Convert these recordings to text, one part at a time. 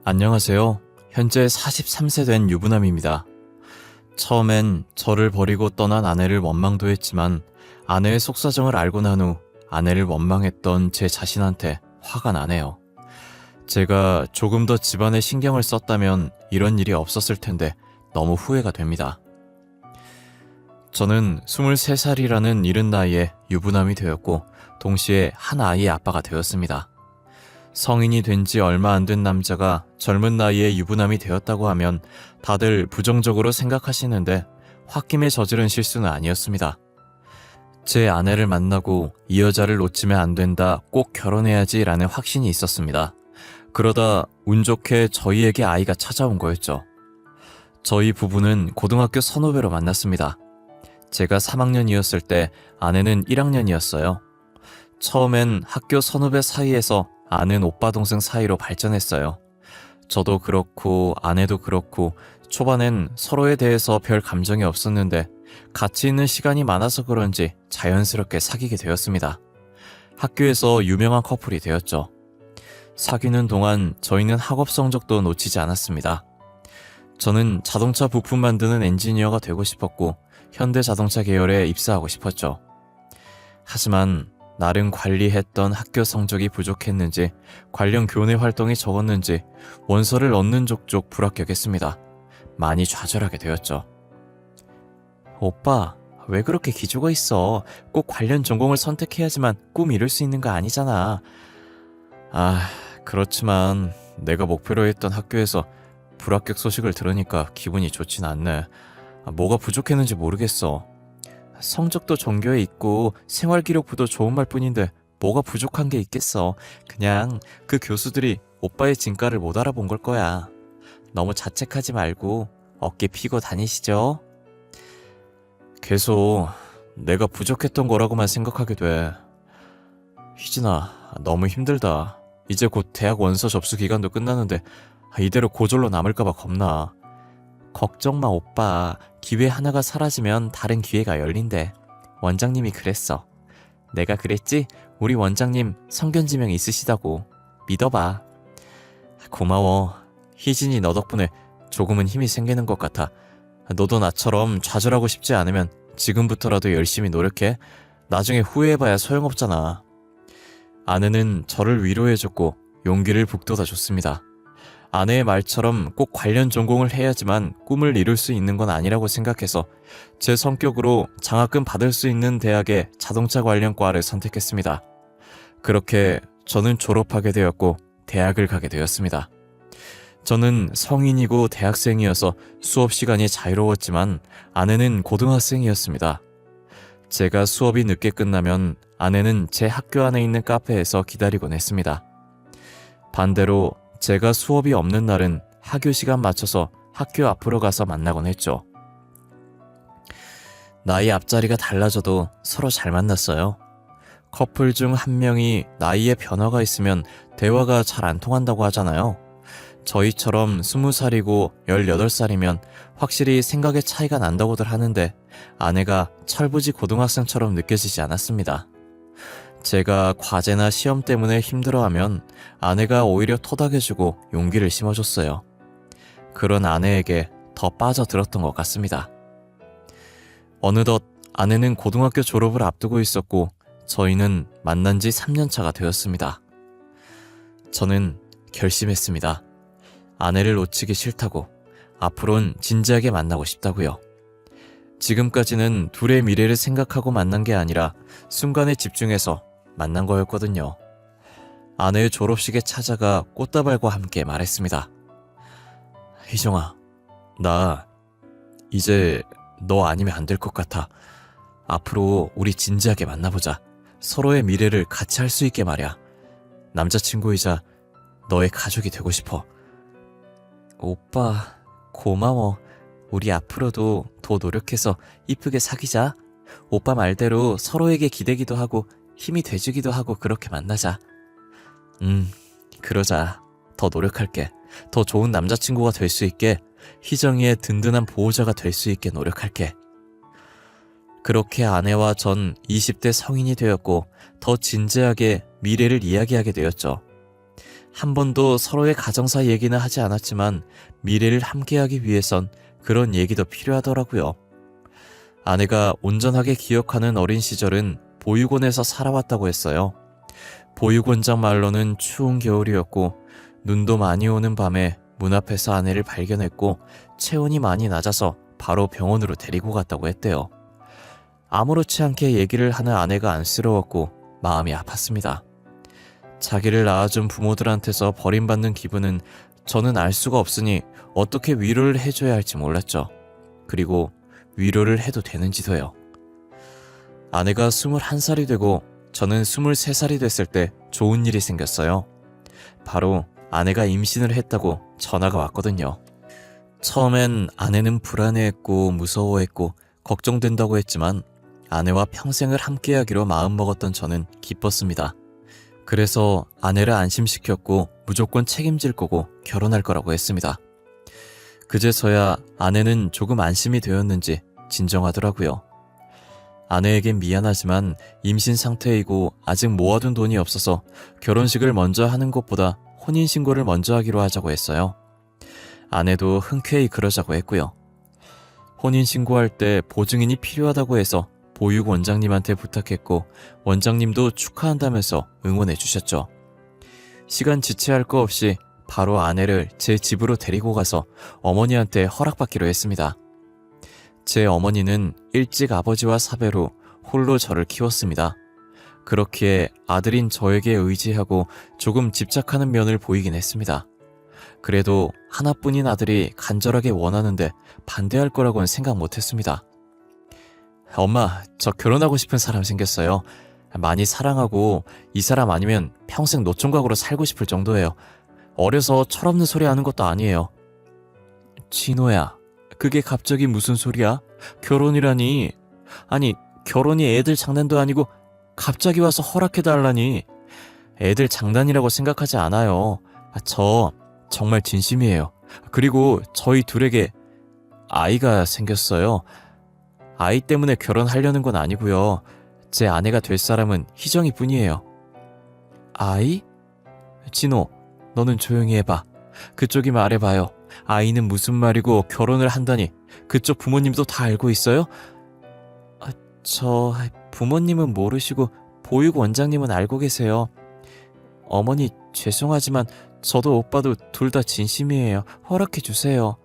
안녕하세요. 현재 43세 된 유부남입니다. 처음엔 저를 버리고 떠난 아내를 원망도 했지만 아내의 속사정을 알고 난 후 아내를 원망했던 제 자신한테 화가 나네요. 제가 조금 더 집안에 신경을 썼다면 이런 일이 없었을 텐데 너무 후회가 됩니다. 저는 23살이라는 이른 나이에 유부남이 되었고 동시에 한 아이의 아빠가 되었습니다. 성인이 된 지 얼마 안 된 남자가 젊은 나이에 유부남이 되었다고 하면 다들 부정적으로 생각하시는데 홧김에 저지른 실수는 아니었습니다. 제 아내를 만나고 이 여자를 놓치면 안 된다, 꼭 결혼해야지 라는 확신이 있었습니다. 그러다 운 좋게 저희에게 아이가 찾아온 거였죠. 저희 부부는 고등학교 선후배로 만났습니다. 제가 3학년이었을 때 아내는 1학년이었어요. 처음엔 학교 선후배 사이에서 아는 오빠 동생 사이로 발전했어요. 저도 그렇고 아내도 그렇고 초반엔 서로에 대해서 별 감정이 없었는데 같이 있는 시간이 많아서 그런지 자연스럽게 사귀게 되었습니다. 학교에서 유명한 커플이 되었죠. 사귀는 동안 저희는 학업 성적도 놓치지 않았습니다. 저는 자동차 부품 만드는 엔지니어가 되고 싶었고 현대자동차 계열에 입사하고 싶었죠. 하지만 나름 관리했던 학교 성적이 부족했는지 관련 교내 활동이 적었는지 원서를 얻는 족족 불합격했습니다. 많이 좌절하게 되었죠. 오빠, 왜 그렇게 기죽어 있어? 꼭 관련 전공을 선택해야지만 꿈 이룰 수 있는 거 아니잖아. 그렇지만 내가 목표로 했던 학교에서 불합격 소식을 들으니까 기분이 좋진 않네. 뭐가 부족했는지 모르겠어. 성적도 전교에 있고 생활기록부도 좋은 말뿐인데 뭐가 부족한 게 있겠어. 그냥 그 교수들이 오빠의 진가를 못 알아본 걸 거야. 너무 자책하지 말고 어깨 피고 다니시죠. 계속 내가 부족했던 거라고만 생각하게 돼. 희진아, 너무 힘들다. 이제 곧 대학 원서 접수 기간도 끝나는데 이대로 고졸로 남을까봐 겁나. 걱정 마 오빠. 기회 하나가 사라지면 다른 기회가 열린대. 원장님이 그랬어. 내가 그랬지? 우리 원장님 성견지명 있으시다고. 믿어봐. 고마워. 희진이 너 덕분에 조금은 힘이 생기는 것 같아. 너도 나처럼 좌절하고 싶지 않으면 지금부터라도 열심히 노력해. 나중에 후회해봐야 소용없잖아. 아내는 저를 위로해줬고 용기를 북돋아줬습니다. 아내의 말처럼 꼭 관련 전공을 해야지만 꿈을 이룰 수 있는 건 아니라고 생각해서 제 성격으로 장학금 받을 수 있는 대학의 자동차 관련 과를 선택했습니다. 그렇게 저는 졸업하게 되었고 대학을 가게 되었습니다. 저는 성인이고 대학생이어서 수업 시간이 자유로웠지만 아내는 고등학생이었습니다. 제가 수업이 늦게 끝나면 아내는 제 학교 안에 있는 카페에서 기다리곤 했습니다. 반대로 제가 수업이 없는 날은 하교 시간 맞춰서 학교 앞으로 가서 만나곤 했죠. 나이 앞자리가 달라져도 서로 잘 만났어요. 커플 중 한 명이 나이에 변화가 있으면 대화가 잘 안 통한다고 하잖아요. 저희처럼 20살이고 18살이면 확실히 생각의 차이가 난다고들 하는데 아내가 철부지 고등학생처럼 느껴지지 않았습니다. 제가 과제나 시험 때문에 힘들어하면 아내가 오히려 토닥여주고 용기를 심어줬어요. 그런 아내에게 더 빠져들었던 것 같습니다. 어느덧 아내는 고등학교 졸업을 앞두고 있었고 저희는 만난 지 3년 차가 되었습니다. 저는 결심했습니다. 아내를 놓치기 싫다고, 앞으로는 진지하게 만나고 싶다고요. 지금까지는 둘의 미래를 생각하고 만난 게 아니라 순간에 집중해서 만난 거였거든요. 아내의 졸업식에 찾아가 꽃다발과 함께 말했습니다. 희정아, 나 이제 너 아니면 안 될 것 같아. 앞으로 우리 진지하게 만나보자. 서로의 미래를 같이 할 수 있게 말이야. 남자친구이자 너의 가족이 되고 싶어. 오빠, 고마워. 우리 앞으로도 더 노력해서 이쁘게 사귀자. 오빠 말대로 서로에게 기대기도 하고 힘이 돼주기도 하고 그렇게 만나자. 그러자. 더 노력할게. 더 좋은 남자친구가 될 수 있게, 희정이의 든든한 보호자가 될 수 있게 노력할게. 그렇게 아내와 전 20대 성인이 되었고 더 진지하게 미래를 이야기하게 되었죠. 한 번도 서로의 가정사 얘기는 하지 않았지만 미래를 함께하기 위해선 그런 얘기도 필요하더라고요. 아내가 온전하게 기억하는 어린 시절은 보육원에서 살아왔다고 했어요. 보육원장 말로는 추운 겨울이었고 눈도 많이 오는 밤에 문 앞에서 아내를 발견했고 체온이 많이 낮아서 바로 병원으로 데리고 갔다고 했대요. 아무렇지 않게 얘기를 하는 아내가 안쓰러웠고 마음이 아팠습니다. 자기를 낳아준 부모들한테서 버림받는 기분은 저는 알 수가 없으니 어떻게 위로를 해줘야 할지 몰랐죠. 그리고 위로를 해도 되는지도요. 아내가 21살이 되고 저는 23살이 됐을 때 좋은 일이 생겼어요. 바로 아내가 임신을 했다고 전화가 왔거든요. 처음엔 아내는 불안해했고 무서워했고 걱정된다고 했지만 아내와 평생을 함께하기로 마음먹었던 저는 기뻤습니다. 그래서 아내를 안심시켰고 무조건 책임질 거고 결혼할 거라고 했습니다. 그제서야 아내는 조금 안심이 되었는지 진정하더라고요. 아내에겐 미안하지만 임신 상태이고 아직 모아둔 돈이 없어서 결혼식을 먼저 하는 것보다 혼인신고를 먼저 하기로 하자고 했어요. 아내도 흔쾌히 그러자고 했고요. 혼인신고할 때 보증인이 필요하다고 해서 보육 원장님한테 부탁했고 원장님도 축하한다면서 응원해 주셨죠. 시간 지체할 거 없이 바로 아내를 제 집으로 데리고 가서 어머니한테 허락받기로 했습니다. 제 어머니는 일찍 아버지와 사별후 홀로 저를 키웠습니다. 그렇기에 아들인 저에게 의지하고 조금 집착하는 면을 보이긴 했습니다. 그래도 하나뿐인 아들이 간절하게 원하는데 반대할 거라고는 생각 못했습니다. 엄마, 저 결혼하고 싶은 사람 생겼어요. 많이 사랑하고 이 사람 아니면 평생 노총각으로 살고 싶을 정도예요. 어려서 철없는 소리 하는 것도 아니에요. 진호야, 그게 갑자기 무슨 소리야? 결혼이라니. 아니, 결혼이 애들 장난도 아니고 갑자기 와서 허락해달라니. 애들 장난이라고 생각하지 않아요. 저 정말 진심이에요. 그리고 저희 둘에게 아이가 생겼어요. 아이 때문에 결혼하려는 건 아니고요. 제 아내가 될 사람은 희정이 뿐이에요. 아이? 진호, 너는 조용히 해봐. 그쪽이 말해봐요. 아이는 무슨 말이고 결혼을 한다니. 그쪽 부모님도 다 알고 있어요? 부모님은 모르시고 보육 원장님은 알고 계세요. 어머니 죄송하지만 저도 오빠도 둘 다 진심이에요. 허락해 주세요.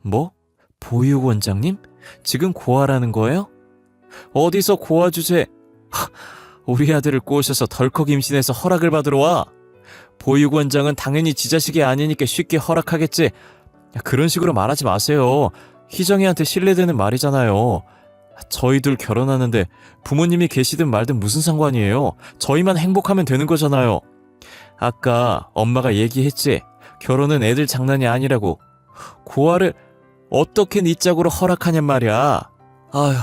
뭐? 보육 원장님? 지금 고아라는 거예요? 어디서 고아 주제? 우리 아들을 꼬셔서 덜컥 임신해서 허락을 받으러 와. 보육 원장은 당연히 지 자식이 아니니까 쉽게 허락하겠지. 그런 식으로 말하지 마세요. 희정이한테 신뢰되는 말이잖아요. 저희들 결혼하는데 부모님이 계시든 말든 무슨 상관이에요. 저희만 행복하면 되는 거잖아요. 아까 엄마가 얘기했지. 결혼은 애들 장난이 아니라고. 고아를 어떻게 네 짝으로 허락하냔 말이야. 아휴,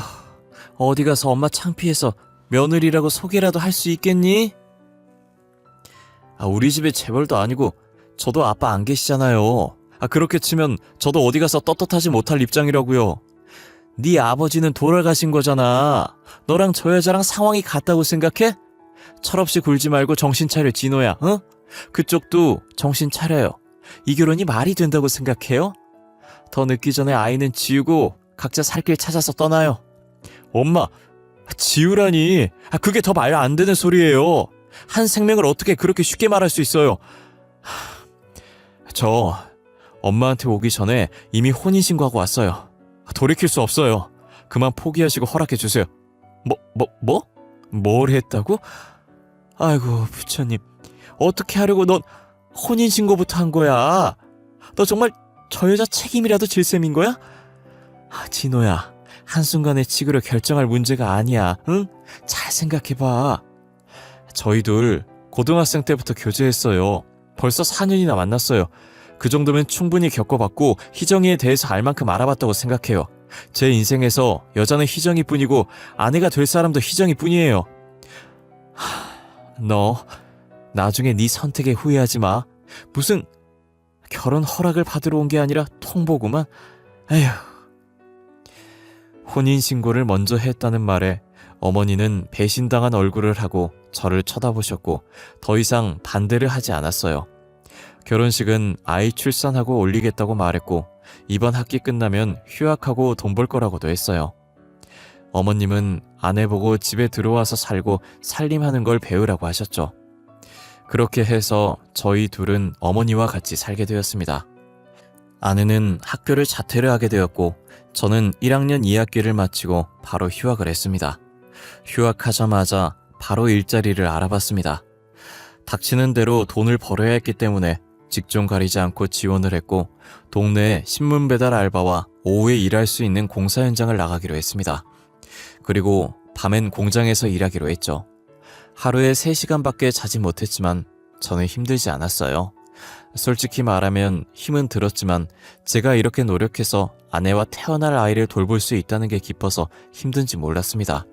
어디 가서 엄마 창피해서 며느리라고 소개라도 할 수 있겠니? 우리 집에 재벌도 아니고 저도 아빠 안 계시잖아요. 그렇게 치면 저도 어디 가서 떳떳하지 못할 입장이라고요. 네 아버지는 돌아가신 거잖아. 너랑 저 여자랑 상황이 같다고 생각해? 철없이 굴지 말고 정신 차려, 진호야. 응? 그쪽도 정신 차려요. 이 결혼이 말이 된다고 생각해요? 더 늦기 전에 아이는 지우고 각자 살 길 찾아서 떠나요. 엄마, 지우라니. 그게 더 말 안 되는 소리예요. 한 생명을 어떻게 그렇게 쉽게 말할 수 있어요. 저 엄마한테 오기 전에 이미 혼인신고하고 왔어요. 돌이킬 수 없어요. 그만 포기하시고 허락해주세요. 뭐? 뭘 했다고? 아이고 부처님, 어떻게 하려고 넌 혼인신고부터 한 거야? 너 정말 저 여자 책임이라도 질 셈인 거야? 진호야, 한순간에 치그려 결정할 문제가 아니야. 응? 잘 생각해봐. 저희 둘 고등학생 때부터 교제했어요. 벌써 4년이나 만났어요. 그 정도면 충분히 겪어봤고 희정이에 대해서 알 만큼 알아봤다고 생각해요. 제 인생에서 여자는 희정이 뿐이고 아내가 될 사람도 희정이 뿐이에요. 너 나중에 네 선택에 후회하지 마. 무슨 결혼 허락을 받으러 온 게 아니라 통보구만. 에휴. 혼인신고를 먼저 했다는 말에 어머니는 배신당한 얼굴을 하고 저를 쳐다보셨고 더 이상 반대를 하지 않았어요. 결혼식은 아이 출산하고 올리겠다고 말했고 이번 학기 끝나면 휴학하고 돈 벌 거라고도 했어요. 어머님은 아내 보고 집에 들어와서 살고 살림하는 걸 배우라고 하셨죠. 그렇게 해서 저희 둘은 어머니와 같이 살게 되었습니다. 아내는 학교를 자퇴를 하게 되었고 저는 1학년 2학기를 마치고 바로 휴학을 했습니다. 휴학하자마자 바로 일자리를 알아봤습니다. 닥치는 대로 돈을 벌어야 했기 때문에 직종 가리지 않고 지원을 했고 동네에 신문 배달 알바와 오후에 일할 수 있는 공사 현장을 나가기로 했습니다. 그리고 밤엔 공장에서 일하기로 했죠. 하루에 3시간밖에 자지 못했지만 저는 힘들지 않았어요. 솔직히 말하면 힘은 들었지만 제가 이렇게 노력해서 아내와 태어날 아이를 돌볼 수 있다는 게 기뻐서 힘든지 몰랐습니다.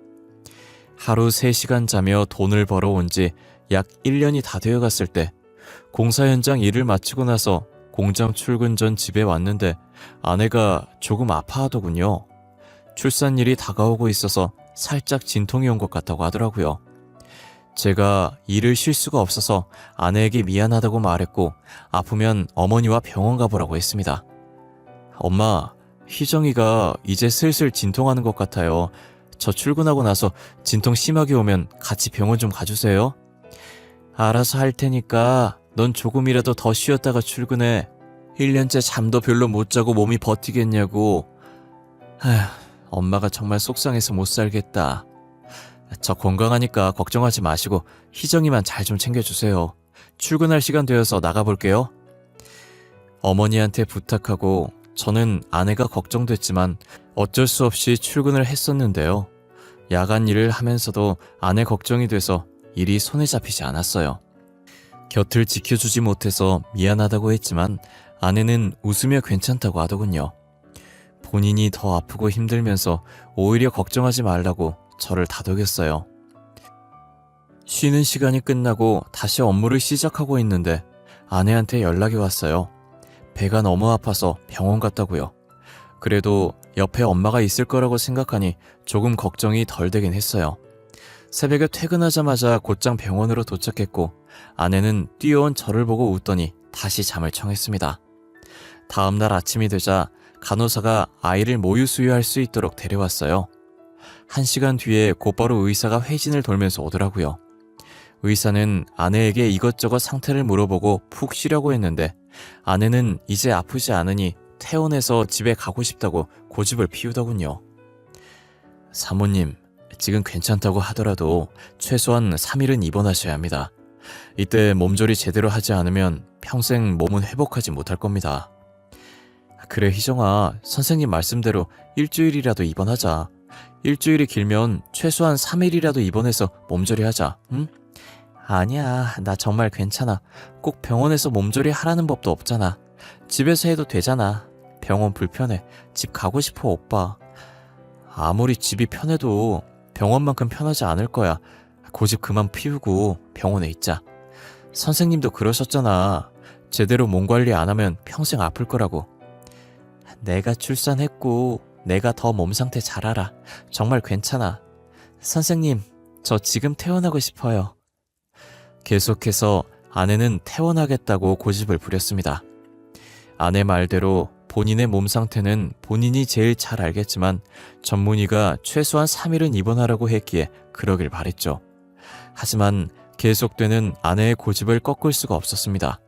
하루 3시간 자며 돈을 벌어온 지 약 1년이 다 되어갔을 때 공사 현장 일을 마치고 나서 공장 출근 전 집에 왔는데 아내가 조금 아파하더군요. 출산일이 다가오고 있어서 살짝 진통이 온 것 같다고 하더라고요. 제가 일을 쉴 수가 없어서 아내에게 미안하다고 말했고 아프면 어머니와 병원 가보라고 했습니다. 엄마, 희정이가 이제 슬슬 진통하는 것 같아요. 저 출근하고 나서 진통 심하게 오면 같이 병원 좀 가주세요. 알아서 할 테니까 넌 조금이라도 더 쉬었다가 출근해. 1년째 잠도 별로 못 자고 몸이 버티겠냐고. 엄마가 정말 속상해서 못 살겠다. 저 건강하니까 걱정하지 마시고 희정이만 잘 좀 챙겨주세요. 출근할 시간 되어서 나가볼게요. 어머니한테 부탁하고 저는 아내가 걱정됐지만 어쩔 수 없이 출근을 했었는데요. 야간 일을 하면서도 아내 걱정이 돼서 일이 손에 잡히지 않았어요. 곁을 지켜주지 못해서 미안하다고 했지만 아내는 웃으며 괜찮다고 하더군요. 본인이 더 아프고 힘들면서 오히려 걱정하지 말라고 저를 다독였어요. 쉬는 시간이 끝나고 다시 업무를 시작하고 있는데 아내한테 연락이 왔어요. 배가 너무 아파서 병원 갔다고요. 그래도 옆에 엄마가 있을 거라고 생각하니 조금 걱정이 덜 되긴 했어요. 새벽에 퇴근하자마자 곧장 병원으로 도착했고 아내는 뛰어온 저를 보고 웃더니 다시 잠을 청했습니다. 다음날 아침이 되자 간호사가 아이를 모유 수유할 수 있도록 데려왔어요. 1시간 뒤에 곧바로 의사가 회진을 돌면서 오더라고요. 의사는 아내에게 이것저것 상태를 물어보고 푹 쉬려고 했는데 아내는 이제 아프지 않으니 퇴원해서 집에 가고 싶다고 고집을 피우더군요. 사모님, 지금 괜찮다고 하더라도 최소한 3일은 입원하셔야 합니다. 이때 몸조리 제대로 하지 않으면 평생 몸은 회복하지 못할 겁니다. 그래 희정아, 선생님 말씀대로 일주일이라도 입원하자. 일주일이 길면 최소한 3일이라도 입원해서 몸조리 하자. 응? 아니야, 나 정말 괜찮아. 꼭 병원에서 몸조리 하라는 법도 없잖아. 집에서 해도 되잖아. 병원 불편해. 집 가고 싶어 오빠. 아무리 집이 편해도 병원만큼 편하지 않을 거야. 고집 그만 피우고 병원에 있자. 선생님도 그러셨잖아. 제대로 몸 관리 안 하면 평생 아플 거라고. 내가 출산했고 내가 더 몸 상태 잘 알아. 정말 괜찮아. 선생님, 저 지금 퇴원하고 싶어요. 계속해서 아내는 퇴원하겠다고 고집을 부렸습니다. 아내 말대로 본인의 몸 상태는 본인이 제일 잘 알겠지만 전문의가 최소한 3일은 입원하라고 했기에 그러길 바랬죠. 하지만 계속되는 아내의 고집을 꺾을 수가 없었습니다.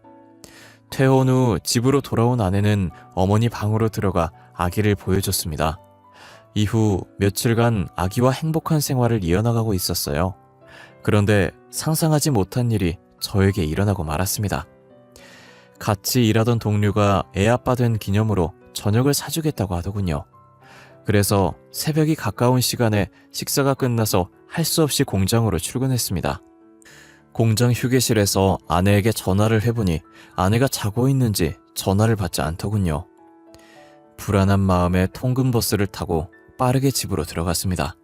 퇴원 후 집으로 돌아온 아내는 어머니 방으로 들어가 아기를 보여줬습니다. 이후 며칠간 아기와 행복한 생활을 이어나가고 있었어요. 그런데 상상하지 못한 일이 저에게 일어나고 말았습니다. 같이 일하던 동료가 애아빠 된 기념으로 저녁을 사주겠다고 하더군요. 그래서 새벽이 가까운 시간에 식사가 끝나서 할 수 없이 공장으로 출근했습니다. 공장 휴게실에서 아내에게 전화를 해보니 아내가 자고 있는지 전화를 받지 않더군요. 불안한 마음에 통근버스를 타고 빠르게 집으로 들어갔습니다.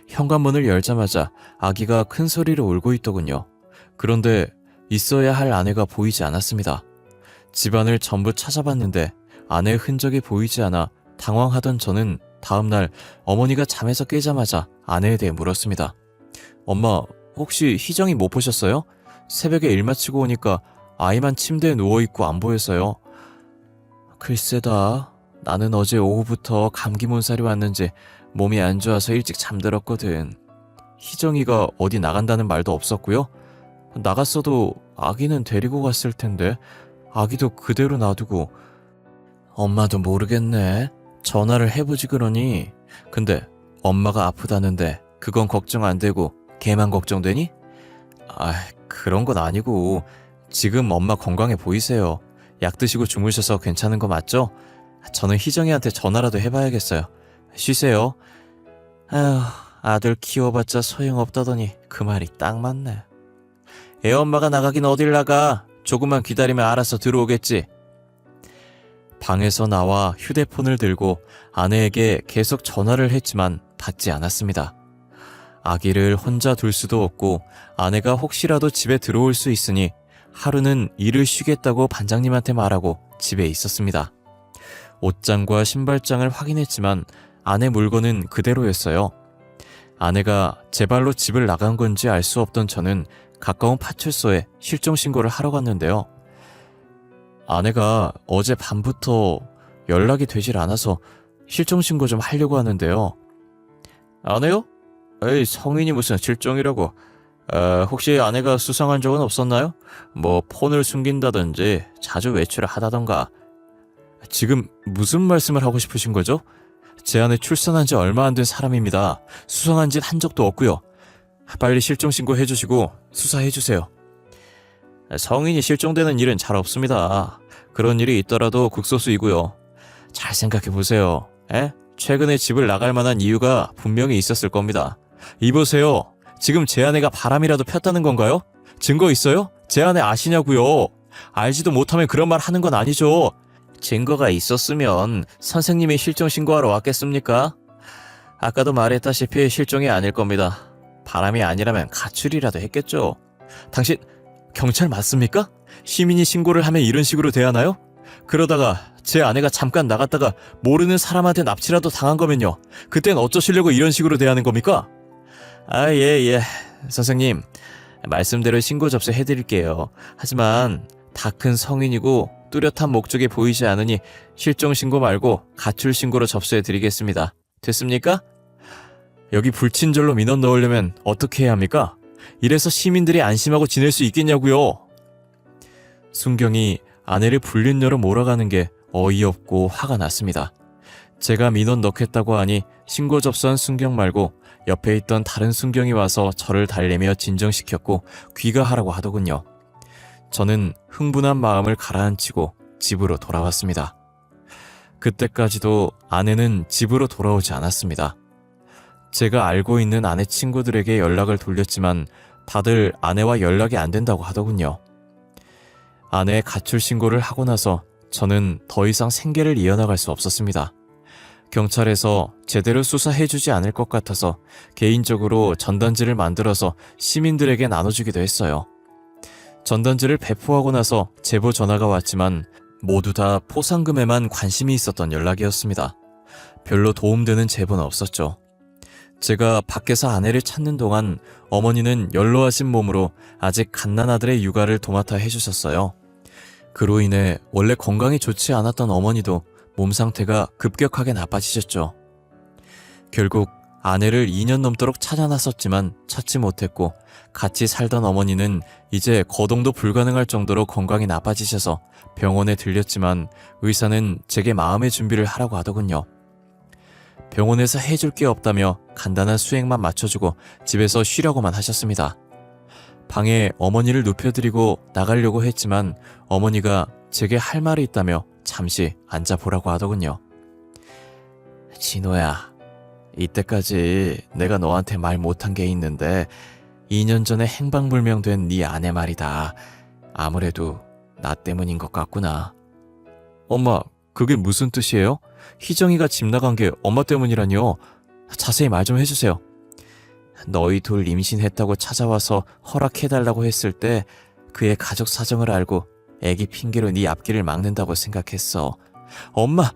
현관문을 열자마자 아기가 큰 소리로 울고 있더군요. 그런데 있어야 할 아내가 보이지 않았습니다. 집안을 전부 찾아봤는데 아내의 흔적이 보이지 않아 당황하던 저는 다음날 어머니가 잠에서 깨자마자 아내에 대해 물었습니다. 엄마, 혹시 희정이 못 보셨어요? 새벽에 일 마치고 오니까 아이만 침대에 누워있고 안 보여서요. 글쎄다. 나는 어제 오후부터 감기 몸살이 왔는지 몸이 안 좋아서 일찍 잠들었거든. 희정이가 어디 나간다는 말도 없었고요. 나갔어도 아기는 데리고 갔을 텐데 아기도 그대로 놔두고. 엄마도 모르겠네. 전화를 해보지 그러니. 근데 엄마가 아프다는데 그건 걱정 안 되고 걔만 걱정되니? 아, 그런 건 아니고 지금 엄마 건강해 보이세요. 약 드시고 주무셔서 괜찮은 거 맞죠? 저는 희정이한테 전화라도 해봐야겠어요. 쉬세요. 아휴, 아들 키워봤자 소용없다더니 그 말이 딱 맞네. 애엄마가 나가긴 어딜 나가. 조금만 기다리면 알아서 들어오겠지. 방에서 나와 휴대폰을 들고 아내에게 계속 전화를 했지만 받지 않았습니다. 아기를 혼자 둘 수도 없고 아내가 혹시라도 집에 들어올 수 있으니 하루는 일을 쉬겠다고 반장님한테 말하고 집에 있었습니다. 옷장과 신발장을 확인했지만 아내 물건은 그대로였어요. 아내가 제 발로 집을 나간 건지 알 수 없던 저는 가까운 파출소에 실종 신고를 하러 갔는데요. 아내가 어제 밤부터 연락이 되질 않아서 실종 신고 좀 하려고 하는데요. 아내요? 에이, 성인이 무슨 실종이라고. 혹시 아내가 수상한 적은 없었나요? 뭐 폰을 숨긴다든지 자주 외출을 하다던가. 지금 무슨 말씀을 하고 싶으신 거죠? 제 아내 출산한 지 얼마 안 된 사람입니다. 수상한 짓 한 적도 없고요. 빨리 실종 신고 해주시고 수사해 주세요. 성인이 실종되는 일은 잘 없습니다. 그런 일이 있더라도 극소수이고요. 잘 생각해 보세요. 최근에 집을 나갈 만한 이유가 분명히 있었을 겁니다. 이보세요. 지금 제 아내가 바람이라도 폈다는 건가요? 증거 있어요? 제 아내 아시냐고요? 알지도 못하면 그런 말 하는 건 아니죠. 증거가 있었으면 선생님이 실종 신고하러 왔겠습니까? 아까도 말했다시피 실종이 아닐 겁니다. 바람이 아니라면 가출이라도 했겠죠. 당신 경찰 맞습니까? 시민이 신고를 하면 이런 식으로 대하나요? 그러다가 제 아내가 잠깐 나갔다가 모르는 사람한테 납치라도 당한 거면요. 그땐 어쩌시려고 이런 식으로 대하는 겁니까? 예. 선생님, 말씀대로 신고 접수해드릴게요. 하지만 다 큰 성인이고 뚜렷한 목적이 보이지 않으니 실종 신고 말고 가출 신고로 접수해드리겠습니다. 됐습니까? 여기 불친절로 민원 넣으려면 어떻게 해야 합니까? 이래서 시민들이 안심하고 지낼 수 있겠냐고요. 순경이 아내를 불륜녀로 몰아가는 게 어이없고 화가 났습니다. 제가 민원 넣겠다고 하니 신고 접수한 순경 말고 옆에 있던 다른 순경이 와서 저를 달래며 진정시켰고 귀가하라고 하더군요. 저는 흥분한 마음을 가라앉히고 집으로 돌아왔습니다. 그때까지도 아내는 집으로 돌아오지 않았습니다. 제가 알고 있는 아내 친구들에게 연락을 돌렸지만 다들 아내와 연락이 안 된다고 하더군요. 아내의 가출 신고를 하고 나서 저는 더 이상 생계를 이어나갈 수 없었습니다. 경찰에서 제대로 수사해주지 않을 것 같아서 개인적으로 전단지를 만들어서 시민들에게 나눠주기도 했어요. 전단지를 배포하고 나서 제보 전화가 왔지만 모두 다 포상금에만 관심이 있었던 연락이었습니다. 별로 도움되는 제보는 없었죠. 제가 밖에서 아내를 찾는 동안 어머니는 연로하신 몸으로 아직 갓난아들의 육아를 도맡아 해주셨어요. 그로 인해 원래 건강이 좋지 않았던 어머니도 몸 상태가 급격하게 나빠지셨죠. 결국 아내를 2년 넘도록 찾아놨었지만 찾지 못했고 같이 살던 어머니는 이제 거동도 불가능할 정도로 건강이 나빠지셔서 병원에 들렸지만 의사는 제게 마음의 준비를 하라고 하더군요. 병원에서 해줄 게 없다며 간단한 수액만 맞춰주고 집에서 쉬려고만 하셨습니다. 방에 어머니를 눕혀드리고 나가려고 했지만 어머니가 제게 할 말이 있다며 잠시 앉아보라고 하더군요. 진호야, 이때까지 내가 너한테 말 못한 게 있는데 2년 전에 행방불명된 네 아내 말이다. 아무래도 나 때문인 것 같구나. 엄마, 그게 무슨 뜻이에요? 희정이가 집 나간 게 엄마 때문이라니요. 자세히 말 좀 해주세요. 너희 둘 임신했다고 찾아와서 허락해달라고 했을 때 그의 가족 사정을 알고 애기 핑계로 네 앞길을 막는다고 생각했어. 엄마,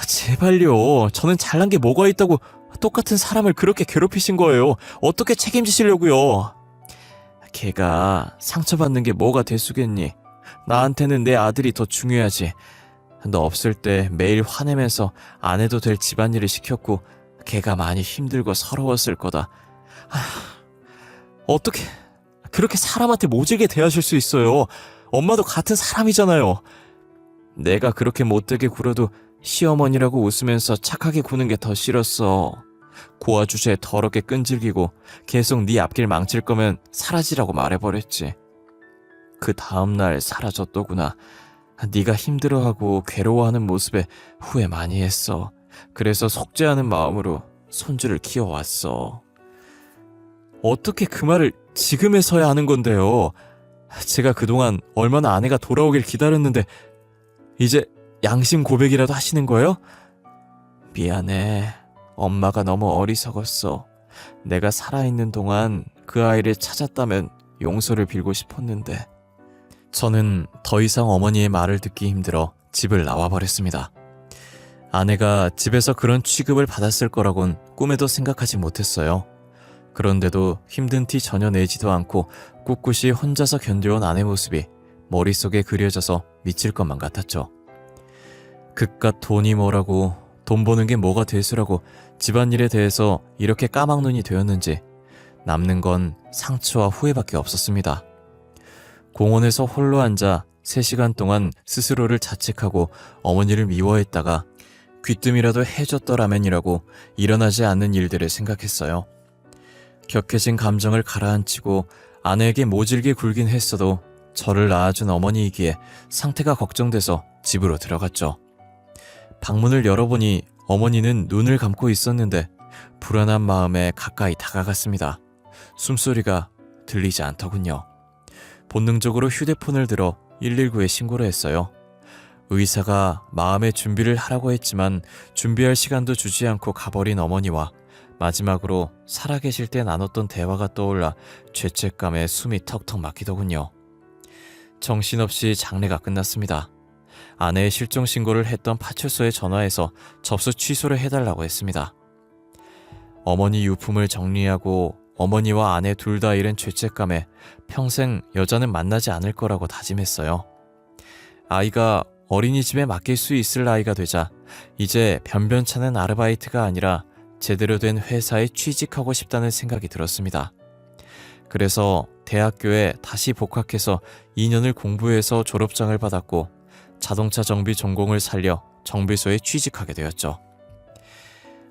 제발요. 저는 잘난 게 뭐가 있다고 똑같은 사람을 그렇게 괴롭히신 거예요. 어떻게 책임지시려고요? 걔가 상처받는 게 뭐가 대수겠니? 나한테는 내 아들이 더 중요하지. 너 없을 때 매일 화내면서 안 해도 될 집안일을 시켰고 걔가 많이 힘들고 서러웠을 거다. 어떻게 그렇게 사람한테 모질게 대하실 수 있어요? 엄마도 같은 사람이잖아요. 내가 그렇게 못되게 굴어도 시어머니라고 웃으면서 착하게 구는 게 더 싫었어. 고아 주제에 더럽게 끈질기고 계속 네 앞길 망칠 거면 사라지라고 말해버렸지. 그 다음날 사라졌더구나. 네가 힘들어하고 괴로워하는 모습에 후회 많이 했어. 그래서 속죄하는 마음으로 손주를 키워왔어. 어떻게 그 말을 지금에서야 하는 건데요? 제가 그동안 얼마나 아내가 돌아오길 기다렸는데 이제 양심 고백이라도 하시는 거예요? 미안해. 엄마가 너무 어리석었어. 내가 살아있는 동안 그 아이를 찾았다면 용서를 빌고 싶었는데. 저는 더 이상 어머니의 말을 듣기 힘들어 집을 나와버렸습니다. 아내가 집에서 그런 취급을 받았을 거라곤 꿈에도 생각하지 못했어요. 그런데도 힘든 티 전혀 내지도 않고 꿋꿋이 혼자서 견뎌온 아내 모습이 머릿속에 그려져서 미칠 것만 같았죠. 그깟 돈이 뭐라고, 돈 버는 게 뭐가 대수라고 집안일에 대해서 이렇게 까막눈이 되었는지 남는 건 상처와 후회밖에 없었습니다. 공원에서 홀로 앉아 3시간 동안 스스로를 자책하고 어머니를 미워했다가 귀뜸이라도 해줬더라면이라고 일어나지 않는 일들을 생각했어요. 격해진 감정을 가라앉히고 아내에게 모질게 굴긴 했어도 저를 낳아준 어머니이기에 상태가 걱정돼서 집으로 들어갔죠. 방문을 열어보니 어머니는 눈을 감고 있었는데 불안한 마음에 가까이 다가갔습니다. 숨소리가 들리지 않더군요. 본능적으로 휴대폰을 들어 119에 신고를 했어요. 의사가 마음의 준비를 하라고 했지만 준비할 시간도 주지 않고 가버린 어머니와 마지막으로 살아계실 때 나눴던 대화가 떠올라 죄책감에 숨이 턱턱 막히더군요. 정신없이 장례가 끝났습니다. 아내의 실종 신고를 했던 파출소에 전화해서 접수 취소를 해달라고 했습니다. 어머니 유품을 정리하고 어머니와 아내 둘 다 잃은 죄책감에 평생 여자는 만나지 않을 거라고 다짐했어요. 아이가 어린이집에 맡길 수 있을 나이가 되자 이제 변변찮은 아르바이트가 아니라 제대로 된 회사에 취직하고 싶다는 생각이 들었습니다. 그래서 대학교에 다시 복학해서 2년을 공부해서 졸업장을 받았고 자동차 정비 전공을 살려 정비소에 취직하게 되었죠.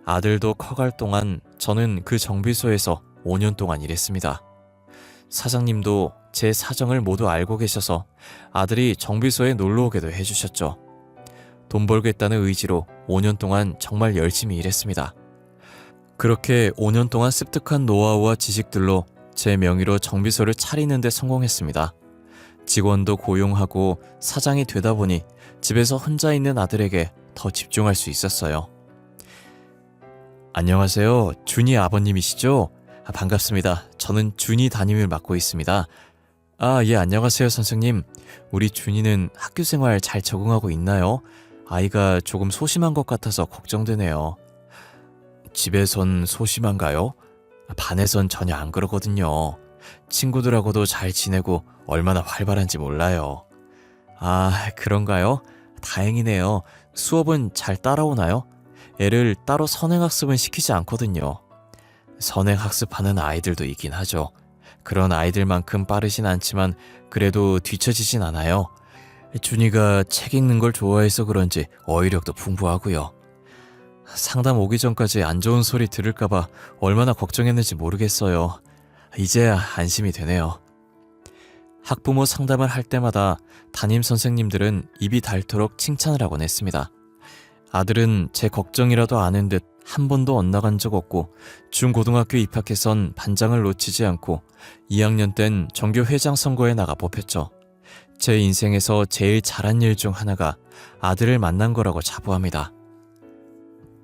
아들도 커갈 동안 저는 그 정비소에서 5년 동안 일했습니다. 사장님도 제 사정을 모두 알고 계셔서 아들이 정비소에 놀러 오게도 해주셨죠. 돈 벌겠다는 의지로 5년 동안 정말 열심히 일했습니다. 그렇게 5년 동안 습득한 노하우와 지식들로 제 명의로 정비소를 차리는 데 성공했습니다. 직원도 고용하고 사장이 되다 보니 집에서 혼자 있는 아들에게 더 집중할 수 있었어요. 안녕하세요. 준이 아버님이시죠? 반갑습니다. 저는 준이 담임을 맡고 있습니다. 예, 안녕하세요, 선생님. 우리 준이는 학교 생활 잘 적응하고 있나요? 아이가 조금 소심한 것 같아서 걱정되네요. 집에선 소심한가요? 반에선 전혀 안 그러거든요. 친구들하고도 잘 지내고 얼마나 활발한지 몰라요. 그런가요? 다행이네요. 수업은 잘 따라오나요? 애를 따로 선행학습은 시키지 않거든요. 선행학습하는 아이들도 있긴 하죠. 그런 아이들만큼 빠르진 않지만 그래도 뒤처지진 않아요. 준이가 책 읽는 걸 좋아해서 그런지 어휘력도 풍부하고요. 상담 오기 전까지 안 좋은 소리 들을까봐 얼마나 걱정했는지 모르겠어요. 이제야 안심이 되네요. 학부모 상담을 할 때마다 담임 선생님들은 입이 닳도록 칭찬을 하곤 했습니다. 아들은 제 걱정이라도 아는 듯 한 번도 엇나간 적 없고 중고등학교 입학해선 반장을 놓치지 않고 2학년 땐 전교 회장 선거에 나가 뽑혔죠. 제 인생에서 제일 잘한 일 중 하나가 아들을 만난 거라고 자부합니다.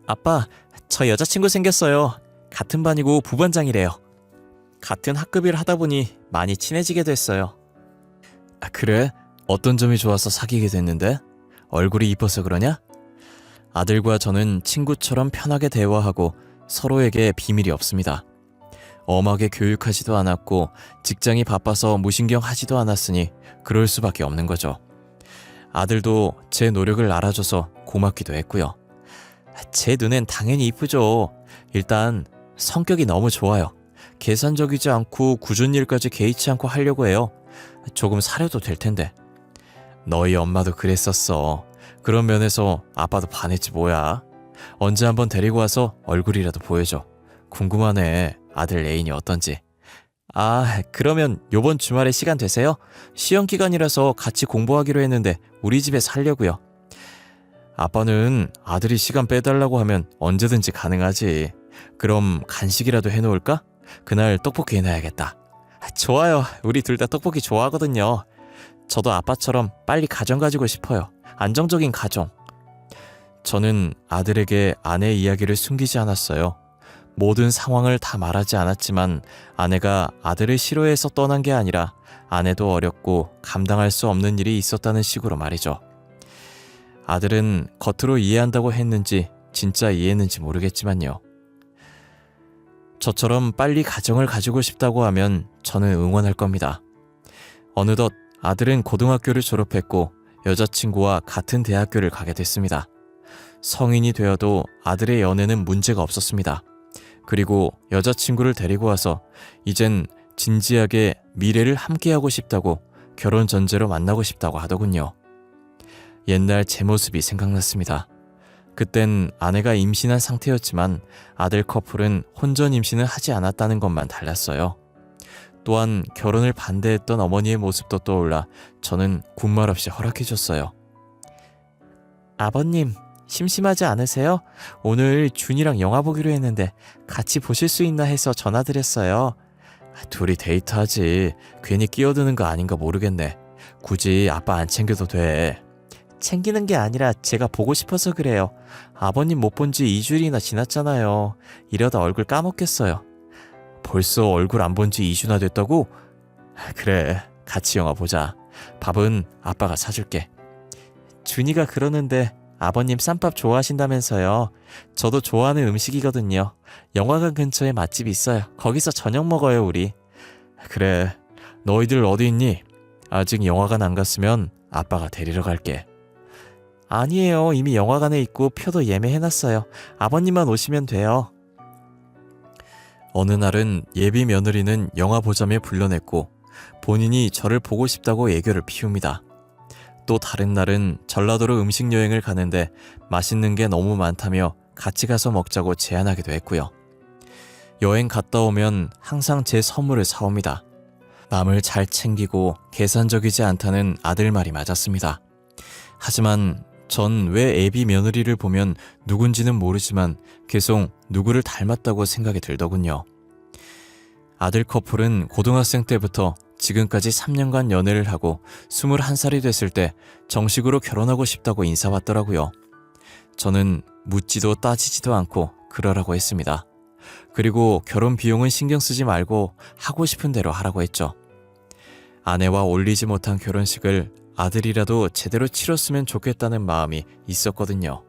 아빠, 저 여자친구 생겼어요. 같은 반이고 부반장이래요. 같은 학급일 하다 보니 많이 친해지게 됐어요. 그래? 어떤 점이 좋아서 사귀게 됐는데? 얼굴이 이뻐서 그러냐? 아들과 저는 친구처럼 편하게 대화하고 서로에게 비밀이 없습니다. 엄하게 교육하지도 않았고 직장이 바빠서 무신경하지도 않았으니 그럴 수밖에 없는 거죠. 아들도 제 노력을 알아줘서 고맙기도 했고요. 제 눈엔 당연히 이쁘죠. 일단 성격이 너무 좋아요. 계산적이지 않고 굳은 일까지 개의치 않고 하려고 해요. 조금 사려도 될 텐데. 너희 엄마도 그랬었어. 그런 면에서 아빠도 반했지 뭐야. 언제 한번 데리고 와서 얼굴이라도 보여줘. 궁금하네. 아들 애인이 어떤지. 아, 그러면 요번 주말에 시간 되세요? 시험 기간이라서 같이 공부하기로 했는데 우리 집에 살려고요. 아빠는 아들이 시간 빼달라고 하면 언제든지 가능하지. 그럼 간식이라도 해놓을까? 그날 떡볶이 해놔야겠다. 좋아요. 우리 둘 다 떡볶이 좋아하거든요. 저도 아빠처럼 빨리 가정 가지고 싶어요. 안정적인 가정. 저는 아들에게 아내의 이야기를 숨기지 않았어요. 모든 상황을 다 말하지 않았지만 아내가 아들을 싫어해서 떠난 게 아니라 아내도 어렸고 감당할 수 없는 일이 있었다는 식으로 말이죠. 아들은 겉으로 이해한다고 했는지 진짜 이해했는지 모르겠지만요. 저처럼 빨리 가정을 가지고 싶다고 하면 저는 응원할 겁니다. 어느덧 아들은 고등학교를 졸업했고 여자친구와 같은 대학교를 가게 됐습니다. 성인이 되어도 아들의 연애는 문제가 없었습니다. 그리고 여자친구를 데리고 와서 이젠 진지하게 미래를 함께하고 싶다고 결혼 전제로 만나고 싶다고 하더군요. 옛날 제 모습이 생각났습니다. 그땐 아내가 임신한 상태였지만 아들 커플은 혼전 임신을 하지 않았다는 것만 달랐어요. 또한 결혼을 반대했던 어머니의 모습도 떠올라 저는 군말 없이 허락해줬어요. 아버님, 심심하지 않으세요? 오늘 준이랑 영화 보기로 했는데 같이 보실 수 있나 해서 전화드렸어요. 둘이 데이트하지. 괜히 끼어드는 거 아닌가 모르겠네. 굳이 아빠 안 챙겨도 돼. 챙기는 게 아니라 제가 보고 싶어서 그래요. 아버님 못 본 지 2주일이나 지났잖아요. 이러다 얼굴 까먹겠어요. 벌써 얼굴 안 본 지 2주나 됐다고? 그래, 같이 영화 보자. 밥은 아빠가 사줄게. 준이가 그러는데 아버님 쌈밥 좋아하신다면서요. 저도 좋아하는 음식이거든요. 영화관 근처에 맛집이 있어요. 거기서 저녁 먹어요, 우리. 그래, 너희들 어디 있니? 아직 영화관 안 갔으면 아빠가 데리러 갈게. 아니에요. 이미 영화관에 있고 표도 예매해놨어요. 아버님만 오시면 돼요. 어느 날은 예비 며느리는 영화 보자며 불러냈고 본인이 저를 보고 싶다고 애교를 피웁니다. 또 다른 날은 전라도로 음식 여행을 가는데 맛있는 게 너무 많다며 같이 가서 먹자고 제안하기도 했고요. 여행 갔다 오면 항상 제 선물을 사옵니다. 남을 잘 챙기고 계산적이지 않다는 아들 말이 맞았습니다. 하지만 전 왜 애비 며느리를 보면 누군지는 모르지만 계속 누구를 닮았다고 생각이 들더군요. 아들 커플은 고등학생 때부터 지금까지 3년간 연애를 하고 21살이 됐을 때 정식으로 결혼하고 싶다고 인사받더라고요. 저는 묻지도 따지지도 않고 그러라고 했습니다. 그리고 결혼 비용은 신경 쓰지 말고 하고 싶은 대로 하라고 했죠. 아내와 올리지 못한 결혼식을 아들이라도 제대로 치렀으면 좋겠다는 마음이 있었거든요.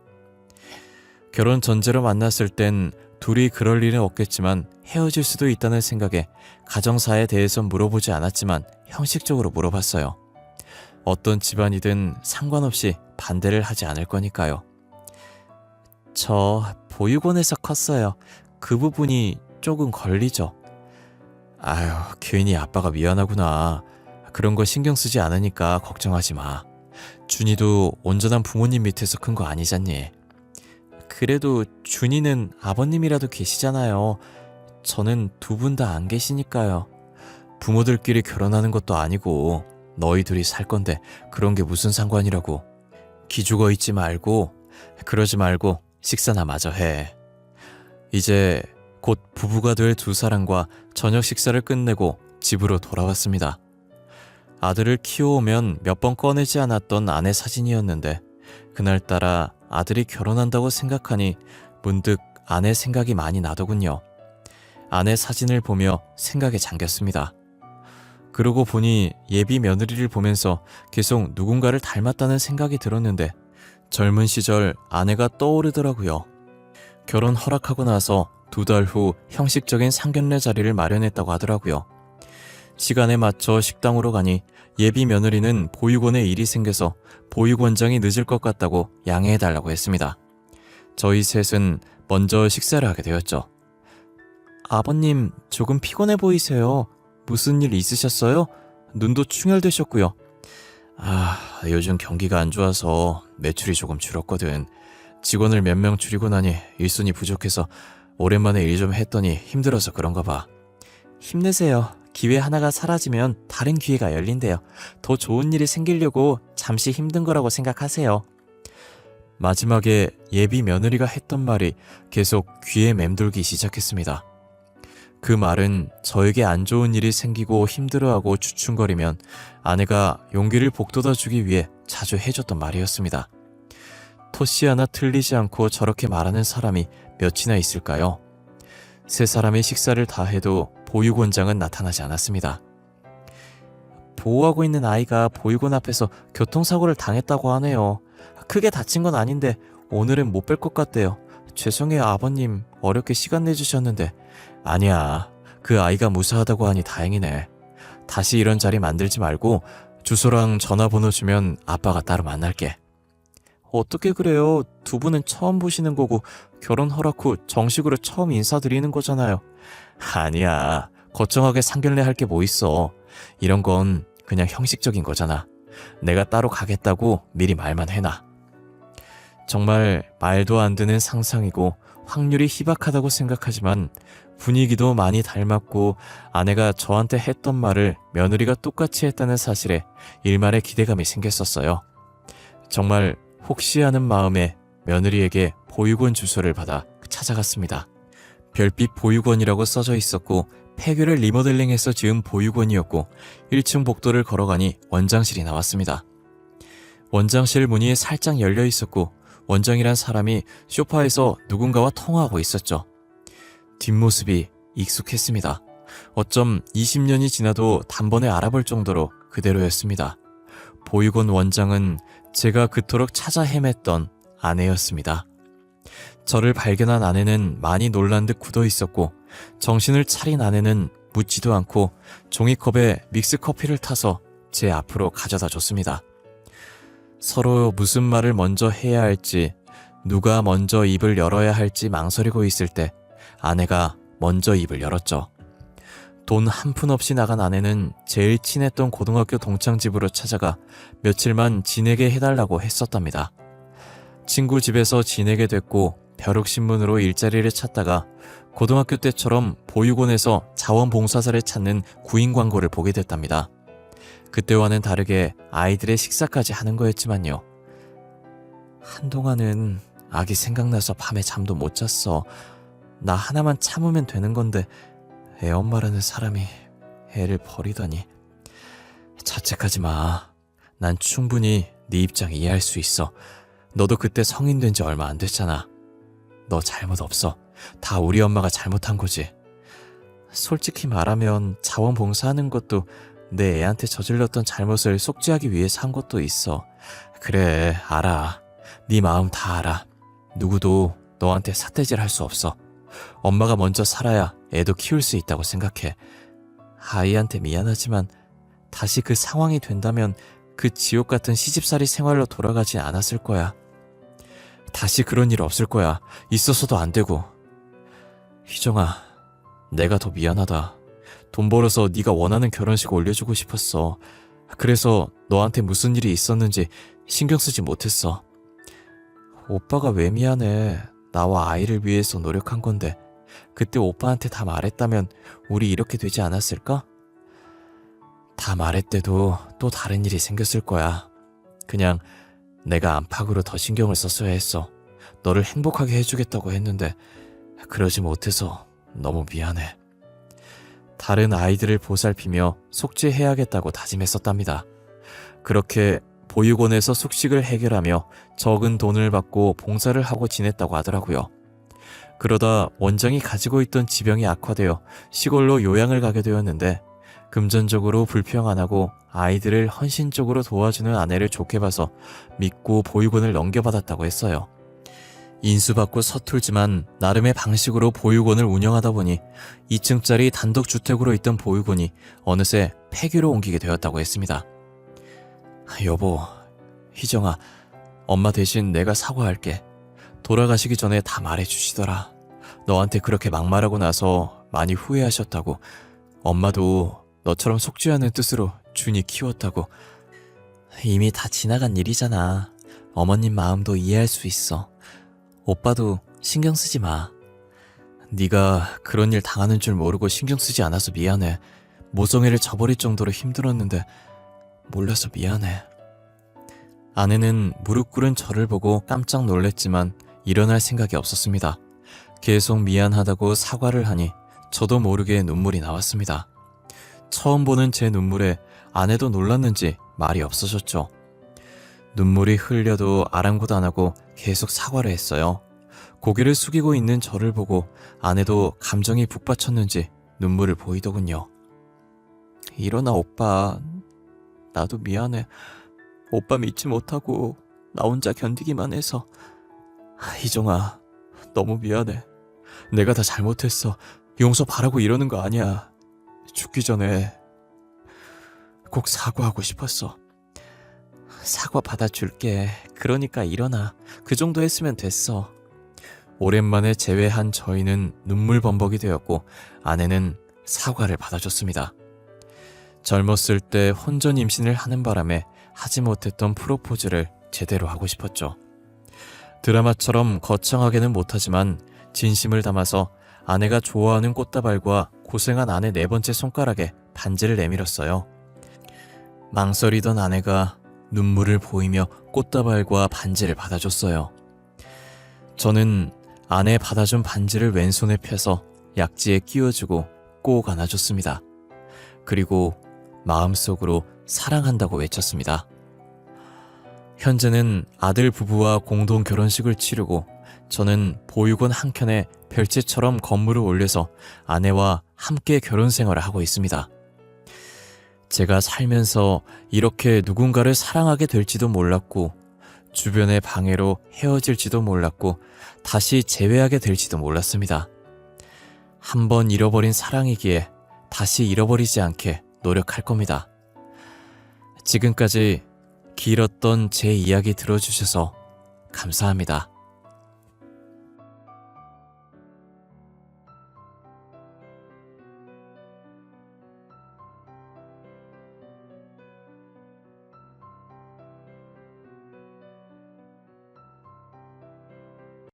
결혼 전제로 만났을 땐 둘이 그럴 일은 없겠지만 헤어질 수도 있다는 생각에 가정사에 대해서 물어보지 않았지만 형식적으로 물어봤어요. 어떤 집안이든 상관없이 반대를 하지 않을 거니까요. 저 보육원에서 컸어요. 그 부분이 조금 걸리죠. 아유, 괜히 아빠가 미안하구나. 그런 거 신경 쓰지 않으니까 걱정하지 마. 준이도 온전한 부모님 밑에서 큰 거 아니잖니. 그래도 준이는 아버님이라도 계시잖아요. 저는 두 분 다 안 계시니까요. 부모들끼리 결혼하는 것도 아니고 너희 둘이 살 건데 그런 게 무슨 상관이라고. 기죽어 있지 말고 그러지 말고 식사나 마저 해. 이제 곧 부부가 될 두 사람과 저녁 식사를 끝내고 집으로 돌아왔습니다. 아들을 키워오면 몇 번 꺼내지 않았던 아내 사진이었는데 그날따라 아들이 결혼한다고 생각하니 문득 아내 생각이 많이 나더군요. 아내 사진을 보며 생각에 잠겼습니다. 그러고 보니 예비 며느리를 보면서 계속 누군가를 닮았다는 생각이 들었는데 젊은 시절 아내가 떠오르더라고요. 결혼 허락하고 나서 2달 후 형식적인 상견례 자리를 마련했다고 하더라고요. 시간에 맞춰 식당으로 가니 예비 며느리는 보육원에 일이 생겨서 보육원장이 늦을 것 같다고 양해해달라고 했습니다. 저희 셋은 먼저 식사를 하게 되었죠. 아버님, 조금 피곤해 보이세요. 무슨 일 있으셨어요? 눈도 충혈되셨고요. 요즘 경기가 안 좋아서 매출이 조금 줄었거든. 직원을 몇 명 줄이고 나니 일손이 부족해서 오랜만에 일 좀 했더니 힘들어서 그런가 봐. 힘내세요. 기회 하나가 사라지면 다른 기회가 열린대요. 더 좋은 일이 생기려고 잠시 힘든 거라고 생각하세요. 마지막에 예비 며느리가 했던 말이 계속 귀에 맴돌기 시작했습니다. 그 말은 저에게 안 좋은 일이 생기고 힘들어하고 주춤거리면 아내가 용기를 북돋아주기 위해 자주 해줬던 말이었습니다. 토씨 하나 틀리지 않고 저렇게 말하는 사람이 몇이나 있을까요? 세 사람이 식사를 다 해도 보육원장은 나타나지 않았습니다. 보호하고 있는 아이가 보육원 앞에서 교통사고를 당했다고 하네요. 크게 다친 건 아닌데 오늘은 못 뵐 것 같대요. 죄송해요 아버님, 어렵게 시간 내주셨는데. 아니야, 그 아이가 무사하다고 하니 다행이네. 다시 이런 자리 만들지 말고 주소랑 전화번호 주면 아빠가 따로 만날게. 어떻게 그래요? 두 분은 처음 보시는 거고 결혼 허락 후 정식으로 처음 인사드리는 거잖아요. 아니야, 거창하게 상견례 할 게 뭐 있어. 이런 건 그냥 형식적인 거잖아. 내가 따로 가겠다고 미리 말만 해놔. 정말 말도 안 되는 상상이고 확률이 희박하다고 생각하지만 분위기도 많이 닮았고 아내가 저한테 했던 말을 며느리가 똑같이 했다는 사실에 일말의 기대감이 생겼었어요. 정말 혹시 하는 마음에 며느리에게 보육원 주소를 받아 찾아갔습니다. 별빛 보육원이라고 써져 있었고 폐교를 리모델링해서 지은 보육원이었고 1층 복도를 걸어가니 원장실이 나왔습니다. 원장실 문이 살짝 열려 있었고 원장이란 사람이 소파에서 누군가와 통화하고 있었죠. 뒷모습이 익숙했습니다. 어쩜 20년이 지나도 단번에 알아볼 정도로 그대로였습니다. 보육원 원장은 제가 그토록 찾아 헤맸던 아내였습니다. 저를 발견한 아내는 많이 놀란 듯 굳어 있었고 정신을 차린 아내는 묻지도 않고 종이컵에 믹스커피를 타서 제 앞으로 가져다 줬습니다. 서로 무슨 말을 먼저 해야 할지, 누가 먼저 입을 열어야 할지 망설이고 있을 때 아내가 먼저 입을 열었죠. 돈 한 푼 없이 나간 아내는 제일 친했던 고등학교 동창 집으로 찾아가 며칠만 지내게 해달라고 했었답니다. 친구 집에서 지내게 됐고 벼룩신문으로 일자리를 찾다가 고등학교 때처럼 보육원에서 자원봉사자를 찾는 구인 광고를 보게 됐답니다. 그때와는 다르게 아이들의 식사까지 하는 거였지만요. 한동안은 아기 생각나서 밤에 잠도 못 잤어. 나 하나만 참으면 되는 건데 애엄마라는 사람이 애를 버리다니. 자책하지 마. 난 충분히 네 입장 이해할 수 있어. 너도 그때 성인 된 지 얼마 안 됐잖아. 너 잘못 없어. 다 우리 엄마가 잘못한 거지. 솔직히 말하면 자원봉사하는 것도 내 애한테 저질렀던 잘못을 속죄하기 위해서 한 것도 있어. 그래, 알아. 네 마음 다 알아. 누구도 너한테 삿대질 할 수 없어. 엄마가 먼저 살아야 애도 키울 수 있다고 생각해. 아이한테 미안하지만 다시 그 상황이 된다면 그 지옥 같은 시집살이 생활로 돌아가지 않았을 거야. 다시 그런 일 없을 거야. 있었어도 안 되고. 희정아, 내가 더 미안하다. 돈 벌어서 네가 원하는 결혼식 올려주고 싶었어. 그래서 너한테 무슨 일이 있었는지 신경 쓰지 못했어. 오빠가 왜 미안해. 나와 아이를 위해서 노력한 건데 그때 오빠한테 다 말했다면 우리 이렇게 되지 않았을까? 다 말했대도 또 다른 일이 생겼을 거야. 그냥 내가 안팎으로 더 신경을 썼어야 했어. 너를 행복하게 해주겠다고 했는데 그러지 못해서 너무 미안해. 다른 아이들을 보살피며 속죄해야겠다고 다짐했었답니다. 그렇게 보육원에서 숙식을 해결하며 적은 돈을 받고 봉사를 하고 지냈다고 하더라고요. 그러다 원장이 가지고 있던 지병이 악화되어 시골로 요양을 가게 되었는데 금전적으로 불평 안 하고 아이들을 헌신적으로 도와주는 아내를 좋게 봐서 믿고 보육원을 넘겨받았다고 했어요. 인수받고 서툴지만 나름의 방식으로 보육원을 운영하다 보니 2층짜리 단독주택으로 있던 보육원이 어느새 폐교로 옮기게 되었다고 했습니다. 여보, 희정아, 엄마 대신 내가 사과할게. 돌아가시기 전에 다 말해주시더라. 너한테 그렇게 막말하고 나서 많이 후회하셨다고. 엄마도 너처럼 속죄 하는 뜻으로 준이 키웠다고. 이미 다 지나간 일이잖아. 어머님 마음도 이해할 수 있어. 오빠도 신경 쓰지 마. 네가 그런 일 당하는 줄 모르고 신경 쓰지 않아서 미안해. 모성애를 저버릴 정도로 힘들었는데 몰라서 미안해. 아내는 무릎 꿇은 저를 보고 깜짝 놀랐지만 일어날 생각이 없었습니다. 계속 미안하다고 사과를 하니 저도 모르게 눈물이 나왔습니다. 처음 보는 제 눈물에 아내도 놀랐는지 말이 없어졌죠. 눈물이 흘려도 아랑곳 안 하고 계속 사과를 했어요. 고개를 숙이고 있는 저를 보고 아내도 감정이 북받쳤는지 눈물을 보이더군요. 일어나 오빠. 나도 미안해. 오빠 믿지 못하고 나 혼자 견디기만 해서. 희정아, 너무 미안해. 내가 다 잘못했어. 용서 바라고 이러는 거 아니야. 죽기 전에 꼭 사과하고 싶었어. 사과 받아줄게. 그러니까 일어나. 그 정도 했으면 됐어. 오랜만에 재회한 저희는 눈물 범벅이 되었고 아내는 사과를 받아줬습니다. 젊었을 때 혼전 임신을 하는 바람에 하지 못했던 프로포즈를 제대로 하고 싶었죠. 드라마처럼 거창하게는 못하지만 진심을 담아서 아내가 좋아하는 꽃다발과 고생한 아내 4번째 손가락에 반지를 내밀었어요. 망설이던 아내가 눈물을 보이며 꽃다발과 반지를 받아줬어요. 저는 아내 받아준 반지를 왼손에 펴서 약지에 끼워주고 꼭 안아줬습니다. 그리고 마음속으로 사랑한다고 외쳤습니다. 현재는 아들 부부와 공동 결혼식을 치르고 저는 보육원 한켠에 별채처럼 건물을 올려서 아내와 함께 결혼 생활을 하고 있습니다. 제가 살면서 이렇게 누군가를 사랑하게 될지도 몰랐고 주변의 방해로 헤어질지도 몰랐고 다시 재회하게 될지도 몰랐습니다. 한번 잃어버린 사랑이기에 다시 잃어버리지 않게 노력할 겁니다. 지금까지 길었던 제 이야기 들어주셔서 감사합니다.